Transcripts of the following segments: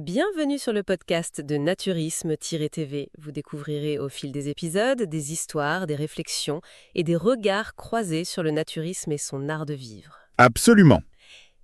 Bienvenue sur le podcast de Naturisme-TV. Vous découvrirez au fil des épisodes des histoires, des réflexions et des regards croisés sur le naturisme et son art de vivre. Absolument.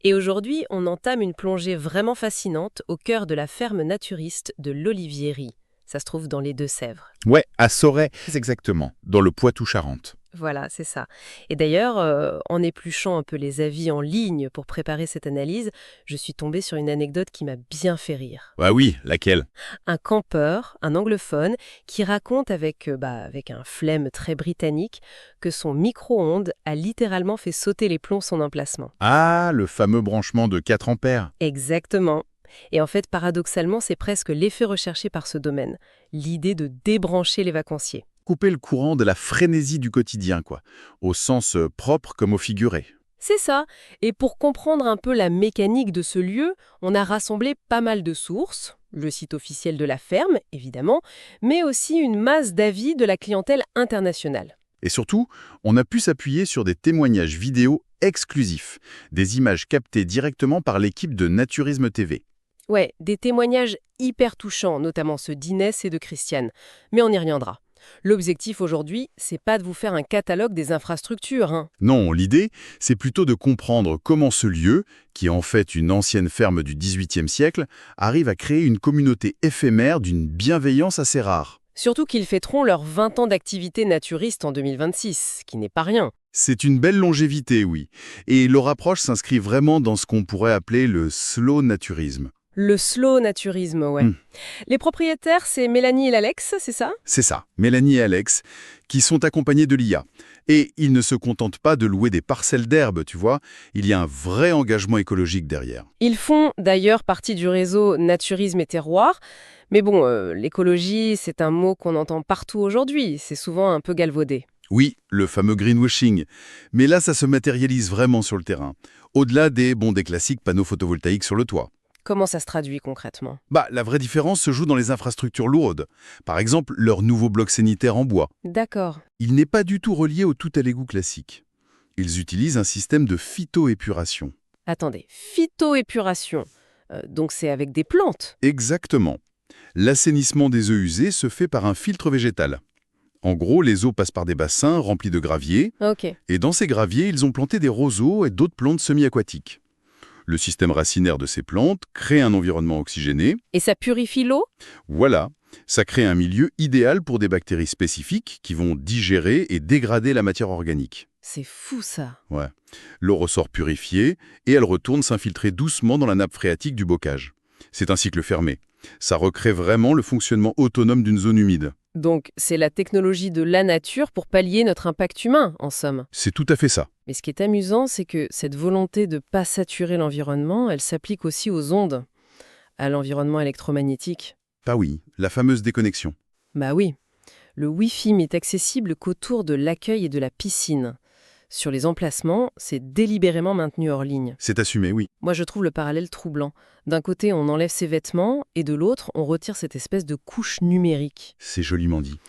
Et aujourd'hui, on entame une plongée vraiment fascinante au cœur de la ferme naturiste de l'Olivierie. Ça se trouve dans les Deux-Sèvres. Ouais, à Sauray, exactement, dans le Poitou-Charentes. Voilà, c'est ça. Et d'ailleurs, en épluchant un peu les avis en ligne pour préparer cette analyse, je suis tombée sur une anecdote qui m'a bien fait rire. Ah oui, laquelle? Un campeur, un anglophone, qui raconte avec un flemme très britannique que son micro-ondes a littéralement fait sauter les plombs son emplacement. Ah, le fameux branchement de 4 ampères. Exactement. Et en fait, paradoxalement, c'est presque l'effet recherché par ce domaine, l'idée de débrancher les vacanciers. Couper le courant de la frénésie du quotidien, quoi, au sens propre comme au figuré. C'est ça. Et pour comprendre un peu la mécanique de ce lieu, on a rassemblé pas mal de sources, le site officiel de la ferme, évidemment, mais aussi une masse d'avis de la clientèle internationale. Et surtout, on a pu s'appuyer sur des témoignages vidéo exclusifs, des images captées directement par l'équipe de Naturisme TV. Ouais, des témoignages hyper touchants, notamment ceux d'Inès et de Christiane. Mais on y reviendra. L'objectif aujourd'hui, c'est pas de vous faire un catalogue des infrastructures, hein. Non, l'idée, c'est plutôt de comprendre comment ce lieu, qui est en fait une ancienne ferme du XVIIIe siècle, arrive à créer une communauté éphémère d'une bienveillance assez rare. Surtout qu'ils fêteront leurs 20 ans d'activité naturiste en 2026, ce qui n'est pas rien. C'est une belle longévité, oui. Et leur approche s'inscrit vraiment dans ce qu'on pourrait appeler le slow naturisme. Le slow naturisme, ouais. Les propriétaires, c'est Mélanie et l'Alex, c'est ça? C'est ça, Mélanie et Alex, qui sont accompagnés de l'IA. Et ils ne se contentent pas de louer des parcelles d'herbe, tu vois. Il y a un vrai engagement écologique derrière. Ils font d'ailleurs partie du réseau Naturisme et Terroir. Mais bon, l'écologie, c'est un mot qu'on entend partout aujourd'hui. C'est souvent un peu galvaudé. Oui, le fameux greenwashing. Mais là, ça se matérialise vraiment sur le terrain. Au-delà des classiques panneaux photovoltaïques sur le toit. Comment ça se traduit concrètement? La vraie différence se joue dans les infrastructures lourdes. Par exemple, leur nouveau bloc sanitaire en bois. D'accord. Il n'est pas du tout relié au tout à l'égout classique. Ils utilisent un système de phytoépuration. Attendez, phytoépuration. Donc c'est avec des plantes? Exactement. L'assainissement des eaux usées se fait par un filtre végétal. En gros, les eaux passent par des bassins remplis de graviers, Ok. et dans ces graviers, ils ont planté des roseaux et d'autres plantes semi-aquatiques. Le système racinaire de ces plantes crée un environnement oxygéné. Et ça purifie l'eau? Voilà, ça crée un milieu idéal pour des bactéries spécifiques qui vont digérer et dégrader la matière organique. C'est fou ça. Ouais. L'eau ressort purifiée et elle retourne s'infiltrer doucement dans la nappe phréatique du bocage. C'est un cycle fermé. Ça recrée vraiment le fonctionnement autonome d'une zone humide. Donc c'est la technologie de la nature pour pallier notre impact humain, en somme. C'est tout à fait ça. Mais ce qui est amusant, c'est que cette volonté de ne pas saturer l'environnement, elle s'applique aussi aux ondes, à l'environnement électromagnétique. Ah oui, la fameuse déconnexion. Bah oui, le Wi-Fi n'est accessible qu'autour de l'accueil et de la piscine. Sur les emplacements, c'est délibérément maintenu hors ligne. C'est assumé, oui. Moi, je trouve le parallèle troublant. D'un côté, on enlève ses vêtements, et de l'autre, on retire cette espèce de couche numérique. C'est joliment dit.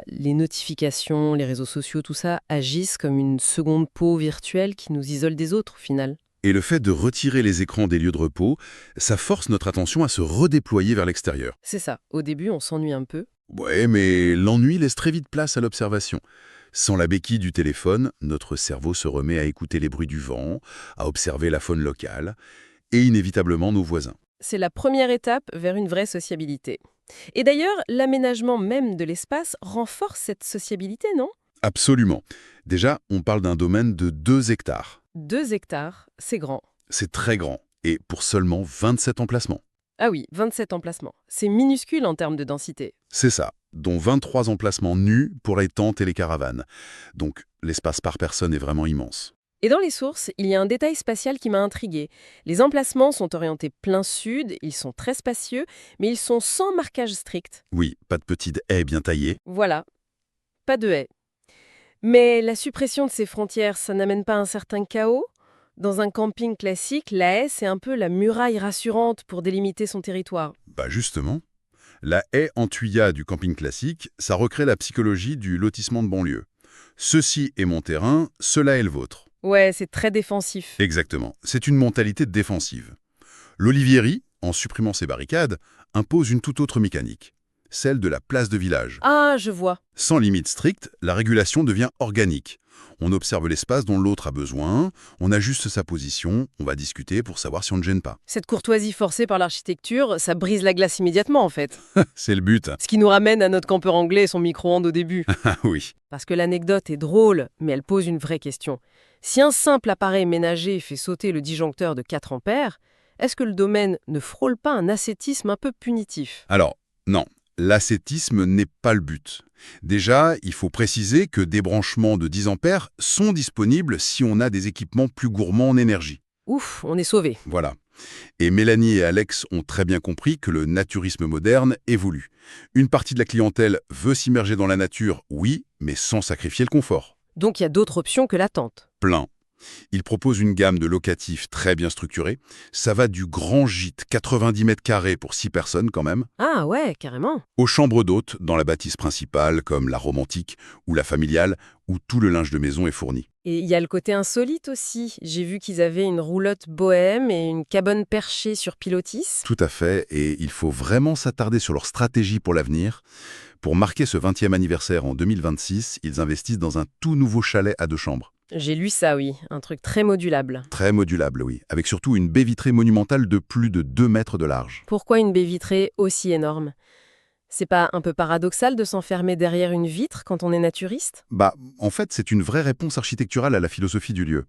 Les notifications, les réseaux sociaux, tout ça, agissent comme une seconde peau virtuelle qui nous isole des autres, au final. Et le fait de retirer les écrans des lieux de repos, ça force notre attention à se redéployer vers l'extérieur. C'est ça. Au début, on s'ennuie un peu. Ouais, mais l'ennui laisse très vite place à l'observation. Sans la béquille du téléphone, notre cerveau se remet à écouter les bruits du vent, à observer la faune locale, et inévitablement nos voisins. C'est la première étape vers une vraie sociabilité. Et d'ailleurs, l'aménagement même de l'espace renforce cette sociabilité, non? Absolument. Déjà, on parle d'un domaine de 2 hectares. 2 hectares, c'est grand. C'est très grand, et pour seulement 27 emplacements. Ah oui, 27 emplacements. C'est minuscule en termes de densité. C'est ça, dont 23 emplacements nus pour les tentes et les caravanes. Donc, l'espace par personne est vraiment immense. Et dans les sources, il y a un détail spatial qui m'a intriguée. Les emplacements sont orientés plein sud, ils sont très spacieux, mais ils sont sans marquage strict. Oui, pas de petites haies bien taillées. Voilà, pas de haies. Mais la suppression de ces frontières, ça n'amène pas un certain chaos? Dans un camping classique, la haie, c'est un peu la muraille rassurante pour délimiter son territoire. Justement, la haie en tuyas du camping classique, ça recrée la psychologie du lotissement de banlieue. Ceci est mon terrain, cela est le vôtre. Ouais, c'est très défensif. Exactement, c'est une mentalité défensive. L'Olivierie, en supprimant ces barricades, impose une toute autre mécanique, celle de la place de village. Ah, je vois. Sans limite stricte, la régulation devient organique. On observe l'espace dont l'autre a besoin, on ajuste sa position, on va discuter pour savoir si on ne gêne pas. Cette courtoisie forcée par l'architecture, ça brise la glace immédiatement en fait. C'est le but. Ce qui nous ramène à notre campeur anglais et son micro-ondes au début. Ah oui. Parce que l'anecdote est drôle, mais elle pose une vraie question. Si un simple appareil ménager fait sauter le disjoncteur de 4 ampères, est-ce que le domaine ne frôle pas un ascétisme un peu punitif? Alors, non, l'ascétisme n'est pas le but. Déjà, il faut préciser que des branchements de 10 ampères sont disponibles si on a des équipements plus gourmands en énergie. Ouf, on est sauvé. Voilà. Et Mélanie et Alex ont très bien compris que le naturisme moderne évolue. Une partie de la clientèle veut s'immerger dans la nature, oui, mais sans sacrifier le confort. Donc il y a d'autres options que la tente. Plein. Ils proposent une gamme de locatifs très bien structurés. Ça va du grand gîte, 90 mètres carrés pour 6 personnes quand même, Ah ouais, carrément. aux chambres d'hôtes dans la bâtisse principale, comme la romantique ou la familiale, où tout le linge de maison est fourni. Et il y a le côté insolite aussi. J'ai vu qu'ils avaient une roulotte bohème et une cabane perchée sur pilotis. Tout à fait, et il faut vraiment s'attarder sur leur stratégie pour l'avenir. Pour marquer ce 20e anniversaire en 2026, ils investissent dans un tout nouveau chalet à 2 chambres. J'ai lu ça, oui. Un truc très modulable. Très modulable, oui, avec surtout une baie vitrée monumentale de plus de 2 mètres de large. Pourquoi une baie vitrée aussi énorme? C'est pas un peu paradoxal de s'enfermer derrière une vitre quand on est naturiste? En fait, c'est une vraie réponse architecturale à la philosophie du lieu.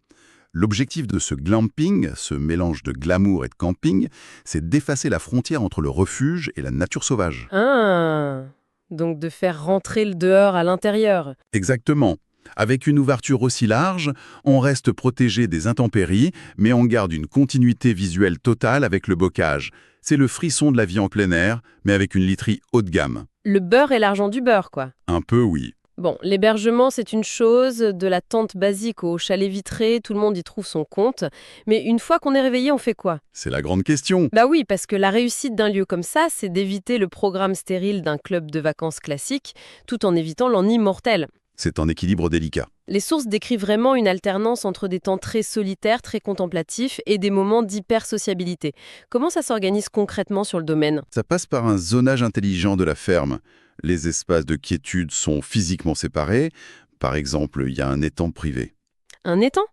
L'objectif de ce glamping, ce mélange de glamour et de camping, c'est d'effacer la frontière entre le refuge et la nature sauvage. Ah, donc de faire rentrer le dehors à l'intérieur. Exactement. Avec une ouverture aussi large, on reste protégé des intempéries, mais on garde une continuité visuelle totale avec le bocage. C'est le frisson de la vie en plein air, mais avec une literie haut de gamme. Le beurre et l'argent du beurre, quoi. Un peu, oui. Bon, l'hébergement, c'est une chose, de la tente basique au chalet vitré, tout le monde y trouve son compte. Mais une fois qu'on est réveillé, on fait quoi? C'est la grande question. Bah oui, parce que la réussite d'un lieu comme ça, c'est d'éviter le programme stérile d'un club de vacances classique, tout en évitant l'ennui mortel. C'est un équilibre délicat. Les sources décrivent vraiment une alternance entre des temps très solitaires, très contemplatifs, et des moments d'hyper-sociabilité. Comment ça s'organise concrètement sur le domaine? Ça passe par un zonage intelligent de la ferme. Les espaces de quiétude sont physiquement séparés. Par exemple, il y a un étang privé. Un étang?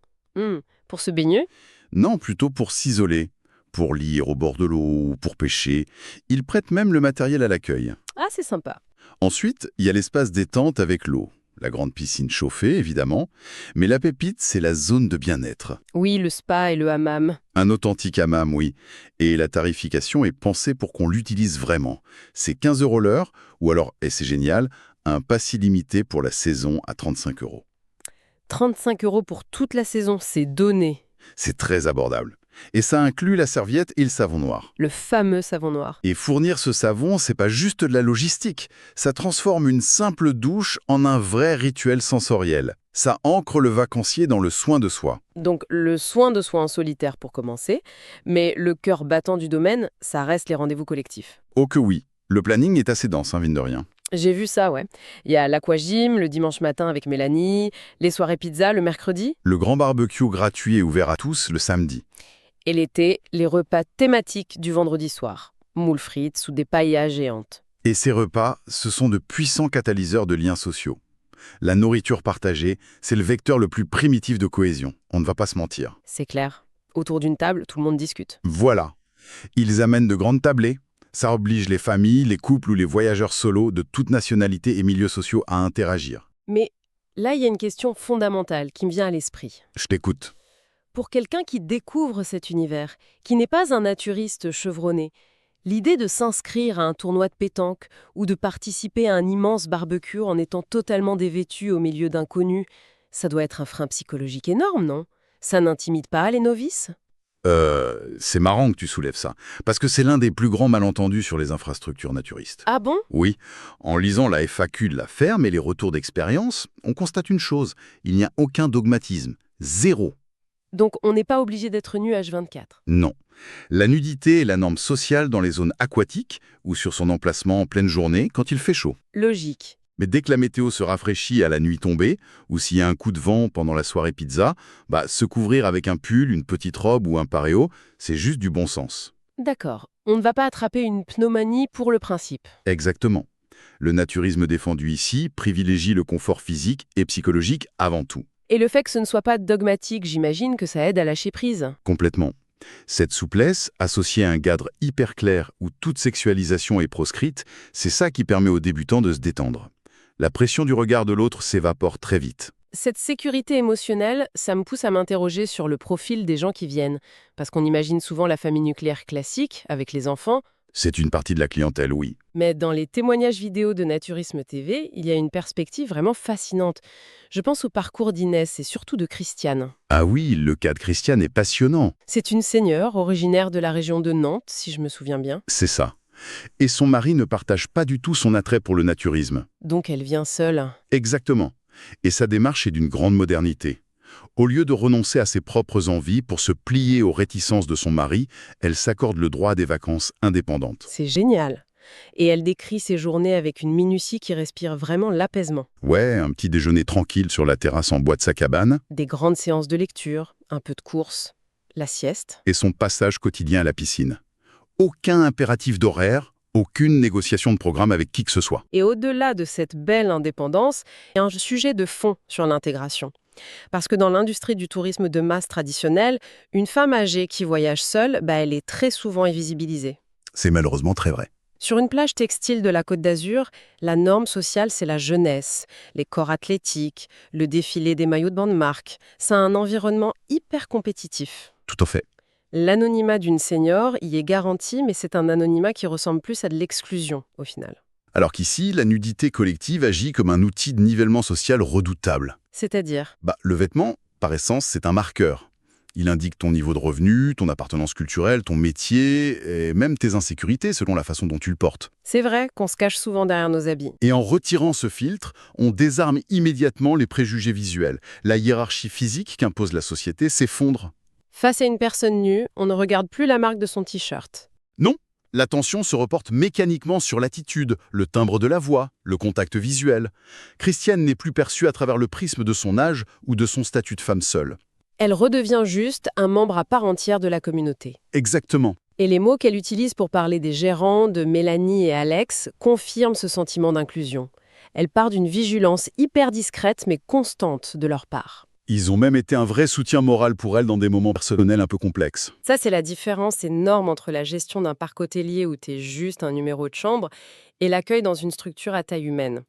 Pour se baigner? Non, plutôt pour s'isoler, pour lire au bord de l'eau ou pour pêcher. Ils prêtent même le matériel à l'accueil. Ah, c'est sympa. Ensuite, il y a l'espace détente avec l'eau. La grande piscine chauffée, évidemment. Mais la pépite, c'est la zone de bien-être. Oui, le spa et le hammam. Un authentique hammam, oui. Et la tarification est pensée pour qu'on l'utilise vraiment. C'est 15 € l'heure, ou alors, et c'est génial, un pass illimité pour la saison à 35 €. 35 € pour toute la saison, c'est donné. C'est très abordable. Et ça inclut la serviette et le savon noir. Le fameux savon noir. Et fournir ce savon, c'est pas juste de la logistique. Ça transforme une simple douche en un vrai rituel sensoriel. Ça ancre le vacancier dans le soin de soi. Donc le soin de soi en solitaire pour commencer, mais le cœur battant du domaine, ça reste les rendez-vous collectifs. Oh que oui. Le planning est assez dense, mine de rien. J'ai vu ça, ouais. Il y a l'aquagym le dimanche matin avec Mélanie, les soirées pizza le mercredi, Le grand barbecue gratuit et ouvert à tous le samedi. et l'été, les repas thématiques du vendredi soir. Moules frites sous des paillas géantes. Et ces repas, ce sont de puissants catalyseurs de liens sociaux. La nourriture partagée, c'est le vecteur le plus primitif de cohésion. On ne va pas se mentir. C'est clair. Autour d'une table, tout le monde discute. Voilà. Ils amènent de grandes tablées. Ça oblige les familles, les couples ou les voyageurs solos de toute nationalité et milieux sociaux à interagir. Mais là, il y a une question fondamentale qui me vient à l'esprit. Je t'écoute. Pour quelqu'un qui découvre cet univers, qui n'est pas un naturiste chevronné, l'idée de s'inscrire à un tournoi de pétanque ou de participer à un immense barbecue en étant totalement dévêtu au milieu d'inconnus, ça doit être un frein psychologique énorme, non? Ça n'intimide pas les novices? C'est marrant que tu soulèves ça, parce que c'est l'un des plus grands malentendus sur les infrastructures naturistes. Ah bon? Oui, en lisant la FAQ de la ferme et les retours d'expérience, on constate une chose, il n'y a aucun dogmatisme. Zéro. Donc on n'est pas obligé d'être nu H24. Non. La nudité est la norme sociale dans les zones aquatiques ou sur son emplacement en pleine journée quand il fait chaud. Logique. Mais dès que la météo se rafraîchit à la nuit tombée, ou s'il y a un coup de vent pendant la soirée pizza, se couvrir avec un pull, une petite robe ou un paréo, c'est juste du bon sens. D'accord. On ne va pas attraper une pneumonie pour le principe. Exactement. Le naturisme défendu ici privilégie le confort physique et psychologique avant tout. Et le fait que ce ne soit pas dogmatique, j'imagine que ça aide à lâcher prise. Complètement. Cette souplesse, associée à un cadre hyper clair où toute sexualisation est proscrite, c'est ça qui permet aux débutants de se détendre. La pression du regard de l'autre s'évapore très vite. Cette sécurité émotionnelle, ça me pousse à m'interroger sur le profil des gens qui viennent. Parce qu'on imagine souvent la famille nucléaire classique, avec les enfants, C'est une partie de la clientèle, oui. mais dans les témoignages vidéo de Naturisme TV, il y a une perspective vraiment fascinante. Je pense au parcours d'Inès et surtout de Christiane. Ah oui, le cas de Christiane est passionnant. C'est une seigneur originaire de la région de Nantes, si je me souviens bien. C'est ça. Et son mari ne partage pas du tout son attrait pour le naturisme. Donc elle vient seule. Exactement. Et sa démarche est d'une grande modernité. Au lieu de renoncer à ses propres envies pour se plier aux réticences de son mari, elle s'accorde le droit à des vacances indépendantes. C'est génial. Et elle décrit ses journées avec une minutie qui respire vraiment l'apaisement. Ouais, un petit déjeuner tranquille sur la terrasse en bois de sa cabane, Des grandes séances de lecture, un peu de course, la sieste. et son passage quotidien à la piscine. Aucun impératif d'horaire, aucune négociation de programme avec qui que ce soit. Et au-delà de cette belle indépendance, il y a un sujet de fond sur l'intégration. Parce que dans l'industrie du tourisme de masse traditionnel, une femme âgée qui voyage seule, elle est très souvent invisibilisée. C'est malheureusement très vrai. Sur une plage textile de la Côte d'Azur, la norme sociale, c'est la jeunesse, les corps athlétiques, le défilé des maillots de bande marque. C'est un environnement hyper compétitif. Tout à fait. L'anonymat d'une senior y est garanti, mais c'est un anonymat qui ressemble plus à de l'exclusion, au final. Alors qu'ici, la nudité collective agit comme un outil de nivellement social redoutable. C'est-à-dire, Le vêtement, par essence, c'est un marqueur. Il indique ton niveau de revenu, ton appartenance culturelle, ton métier, et même tes insécurités selon la façon dont tu le portes. c'est vrai qu'on se cache souvent derrière nos habits. Et en retirant ce filtre, on désarme immédiatement les préjugés visuels. La hiérarchie physique qu'impose la société s'effondre. Face à une personne nue, on ne regarde plus la marque de son t-shirt. Non, l'attention se reporte mécaniquement sur l'attitude, le timbre de la voix, le contact visuel. Christiane n'est plus perçue à travers le prisme de son âge ou de son statut de femme seule. Elle redevient juste un membre à part entière de la communauté. Exactement. Et les mots qu'elle utilise pour parler des gérants, de Mélanie et Alex, confirment ce sentiment d'inclusion. Elle part d'une vigilance hyper discrète mais constante de leur part. Ils ont même été un vrai soutien moral pour elle dans des moments personnels un peu complexes. Ça, c'est la différence énorme entre la gestion d'un parc hôtelier où t'es juste un numéro de chambre et l'accueil dans une structure à taille humaine.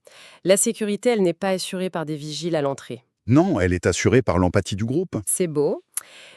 La sécurité, elle n'est pas assurée par des vigiles à l'entrée. Non, elle est assurée par l'empathie du groupe. C'est beau,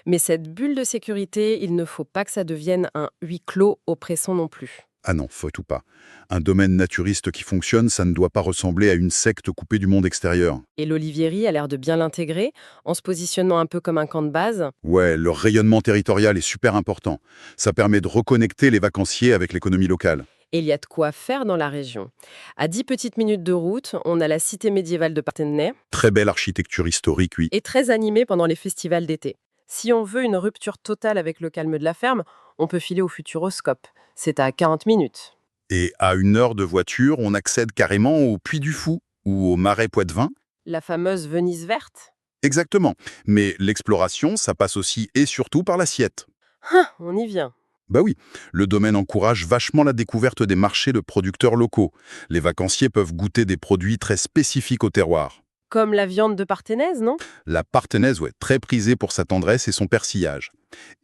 mais cette bulle de sécurité, il ne faut pas que ça devienne un huis clos oppressant non plus. Ah non, faut tout pas. Un domaine naturiste qui fonctionne, ça ne doit pas ressembler à une secte coupée du monde extérieur. Et l'Olivieri a l'air de bien l'intégrer, en se positionnant un peu comme un camp de base. Ouais, leur rayonnement territorial est super important. Ça permet de reconnecter les vacanciers avec l'économie locale. Et il y a de quoi faire dans la région. À 10 petites minutes de route, on a la cité médiévale de Parthenay, Très belle architecture historique, oui. et très animée pendant les festivals d'été. Si on veut une rupture totale avec le calme de la ferme, on peut filer au Futuroscope. C'est à 40 minutes. Et à 1 heure de voiture, on accède carrément au Puy du Fou ou au Marais Poitevin. La fameuse Venise verte. Exactement. Mais l'exploration, ça passe aussi et surtout par l'assiette. Ah, on y vient. Bah oui, le domaine encourage vachement la découverte des marchés de producteurs locaux. Les vacanciers peuvent goûter des produits très spécifiques au terroir. Comme la viande de Parthénaise, non? La Parthénaise, ouais, très prisée pour sa tendresse et son persillage.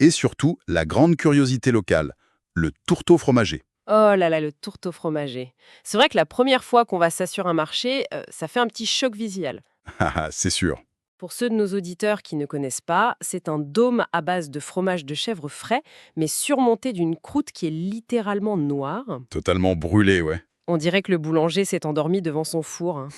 Et surtout, la grande curiosité locale, le tourteau fromager. Oh là là, le tourteau fromager. C'est vrai que la première fois qu'on va ça sur un marché, ça fait un petit choc visuel. Haha, c'est sûr. Pour ceux de nos auditeurs qui ne connaissent pas, c'est un dôme à base de fromage de chèvre frais, mais surmonté d'une croûte qui est littéralement noire. Totalement brûlé, ouais. On dirait que le boulanger s'est endormi devant son four, hein.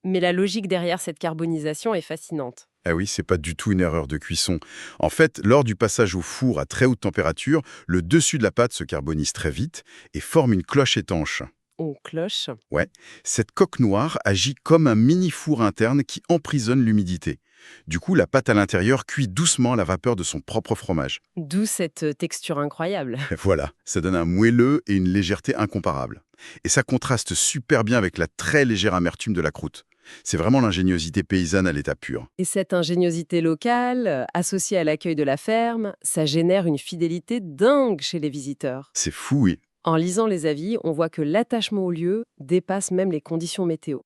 Mais la logique derrière cette carbonisation est fascinante. Ah oui, c'est pas du tout une erreur de cuisson. En fait, lors du passage au four à très haute température, le dessus de la pâte se carbonise très vite et forme une cloche étanche. On cloche. Ouais, cette coque noire agit comme un mini-four interne qui emprisonne l'humidité. Du coup, la pâte à l'intérieur cuit doucement à la vapeur de son propre fromage. D'où cette texture incroyable. Voilà, ça donne un moelleux et une légèreté incomparable. Et ça contraste super bien avec la très légère amertume de la croûte. C'est vraiment l'ingéniosité paysanne à l'état pur. Et cette ingéniosité locale, associée à l'accueil de la ferme, ça génère une fidélité dingue chez les visiteurs. C'est fou, oui. En lisant les avis, on voit que l'attachement au lieu dépasse même les conditions météo.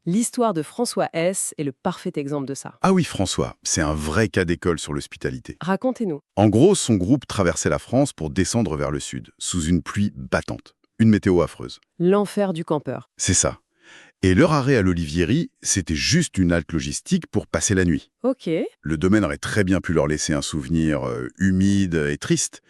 L'histoire de François S. est le parfait exemple de ça. Ah oui, François, c'est un vrai cas d'école sur l'hospitalité. Racontez-nous. En gros, son groupe traversait la France pour descendre vers le sud, sous une pluie battante. Une météo affreuse. L'enfer du campeur. C'est ça. Et leur arrêt à l'Olivieri, c'était juste une halte logistique pour passer la nuit. Ok. Le domaine aurait très bien pu leur laisser un souvenir humide et triste.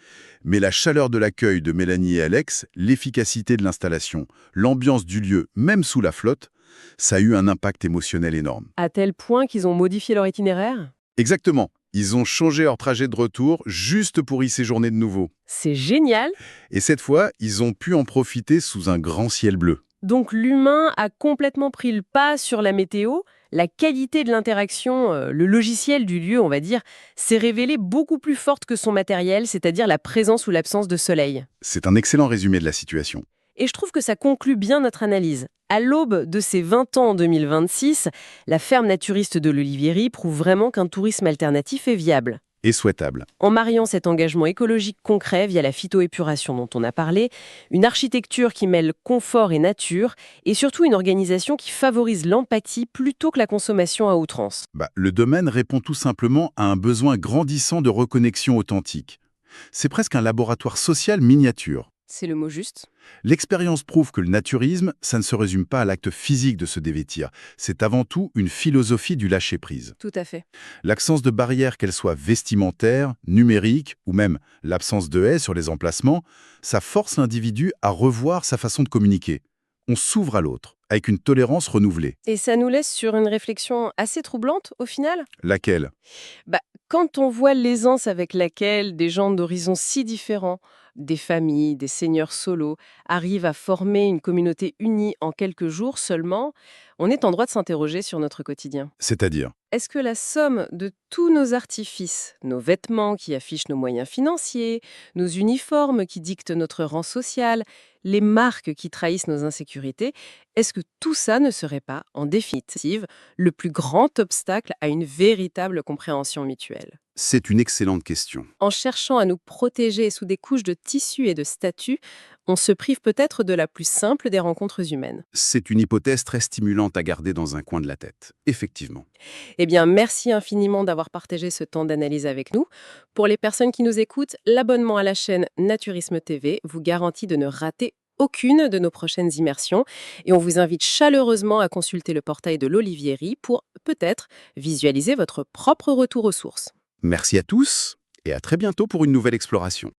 Mais la chaleur de l'accueil de Mélanie et Alex, l'efficacité de l'installation, l'ambiance du lieu, même sous la flotte, ça a eu un impact émotionnel énorme. À tel point qu'ils ont modifié leur itinéraire? Exactement. Ils ont changé leur trajet de retour juste pour y séjourner de nouveau. C'est génial. Et cette fois, ils ont pu en profiter sous un grand ciel bleu. Donc l'humain a complètement pris le pas sur la météo. La qualité de l'interaction, le logiciel du lieu, on va dire, s'est révélé beaucoup plus forte que son matériel, c'est-à-dire la présence ou l'absence de soleil. C'est un excellent résumé de la situation. Et je trouve que ça conclut bien notre analyse. À l'aube de ses 20 ans en 2026, la ferme naturiste de l'Olivieri prouve vraiment qu'un tourisme alternatif est viable. Et souhaitable. En mariant cet engagement écologique concret via la phytoépuration dont on a parlé, une architecture qui mêle confort et nature, et surtout une organisation qui favorise l'empathie plutôt que la consommation à outrance. Le domaine répond tout simplement à un besoin grandissant de reconnexion authentique. C'est presque un laboratoire social miniature. C'est le mot juste. L'expérience prouve que le naturisme, ça ne se résume pas à l'acte physique de se dévêtir. C'est avant tout une philosophie du lâcher-prise. Tout à fait. L'absence de barrières, qu'elles soient vestimentaires, numériques ou même l'absence de haies sur les emplacements, ça force l'individu à revoir sa façon de communiquer. On s'ouvre à l'autre, avec une tolérance renouvelée. Et ça nous laisse sur une réflexion assez troublante, au final. Laquelle? Quand on voit l'aisance avec laquelle des gens d'horizons si différents, des familles, des seigneurs solos, arrivent à former une communauté unie en quelques jours seulement, on est en droit de s'interroger sur notre quotidien. C'est-à-dire? Est-ce que la somme de tous nos artifices, nos vêtements qui affichent nos moyens financiers, nos uniformes qui dictent notre rang social, les marques qui trahissent nos insécurités, est-ce que tout ça ne serait pas, en définitive, le plus grand obstacle à une véritable compréhension mutuelle? C'est une excellente question. En cherchant à nous protéger sous des couches de tissu et de statut, on se prive peut-être de la plus simple des rencontres humaines. C'est une hypothèse très stimulante à garder dans un coin de la tête. Effectivement. Eh bien, merci infiniment d'avoir partagé ce temps d'analyse avec nous. Pour les personnes qui nous écoutent, l'abonnement à la chaîne Naturisme TV vous garantit de ne rater aucune de nos prochaines immersions et on vous invite chaleureusement à consulter le portail de l'Olivieri pour peut-être visualiser votre propre retour aux sources. Merci à tous et à très bientôt pour une nouvelle exploration.